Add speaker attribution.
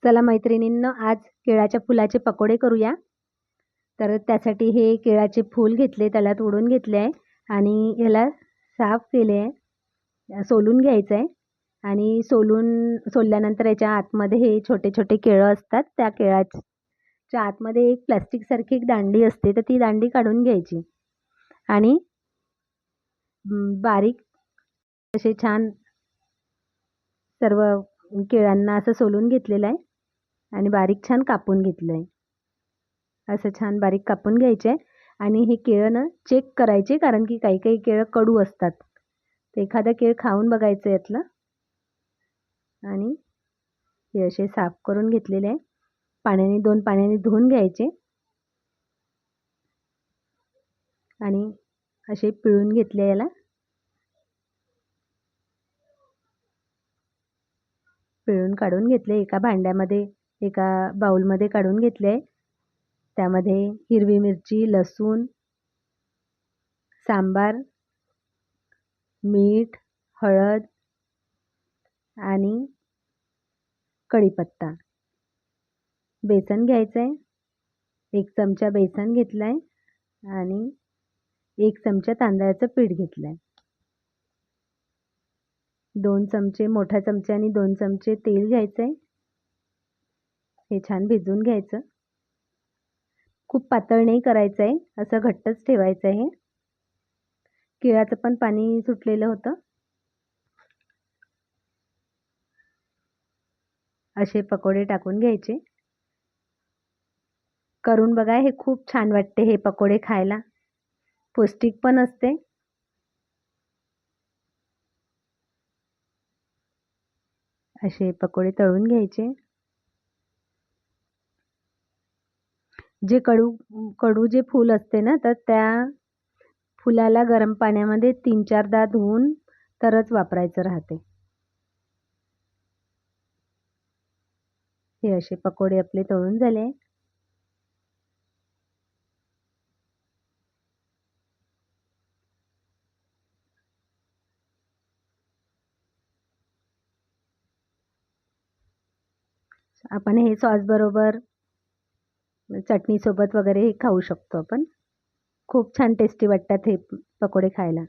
Speaker 1: चला मैत्रिणींनो, आज केळाच्या फुलाचे पकोडे करूया. तर त्यासाठी हे केळाचे फूल घेतले, त्याला तोडून घेतले आहे आणि याला साफ केले आहे, सोलून घ्यायचं आहे आणि सोलल्यानंतर याच्या आतमध्ये हे छोटे छोटे केळं असतात. त्या केळाच्या आतमध्ये एक प्लास्टिकसारखी एक दांडी असते, तर ती दांडी काढून घ्यायची आणि बारीक असे छान सर्व केळांना असं सोलून घेतलेलं आहे आणि बारीक छान कापून घेतलं आहे. असं छान बारीक कापून घ्यायचे आहे आणि हे केळं ना चेक करायचे, कारण की काही काही केळं कडू असतात. तर एखादं केळ खाऊन बघायचं यातलं आणि हे असे साफ करून घेतलेले आहे. दोन पाण्याने धुवून घ्यायचे आणि असे पिळून घेतले. याला पिळून काढून घेतले. एका भांड्यामध्ये, एका बाउलमध्ये काढून घेतले. त्यामध्ये हिरवी मिरची, लसूण, सांबार, मीठ, हळद आणि कढीपत्ता, बेसन घ्यायचं आहे. 1 चमचा बेसन घेतलं आहे आणि 1 चमचा तांदळाचं पीठ घेतलं आहे. 2 चमचे, मोठ्या चमच्याने 2 चमचे तेल घ्यायचं आहे. हे छान भिजवून घ्यायचं. खूप पातळ नाही करायचं आहे, असं घट्टच ठेवायचं आहे. केळाचं पण पाणी सुटलेलं होतं. असे पकोडे टाकून घ्यायचे. करून बघा, हे खूप छान वाटते. हे पकोडे खायला पौष्टिक पण असते. असे पकोडे तळून घ्यायचे. जे कडू जे फूल असते ना, तर त्या फुलाला गरम पाण्यामध्ये 3-4दा धुवून तरच वापरायचं राहते. हे असे पकोडे आपले तळून झाले. आपण हे सॉस बरोबर, चटणी सोबत वगैरे हे खाऊ शकतो आपण. खूप छान टेस्टी वाटतात हे पकोडे खायला.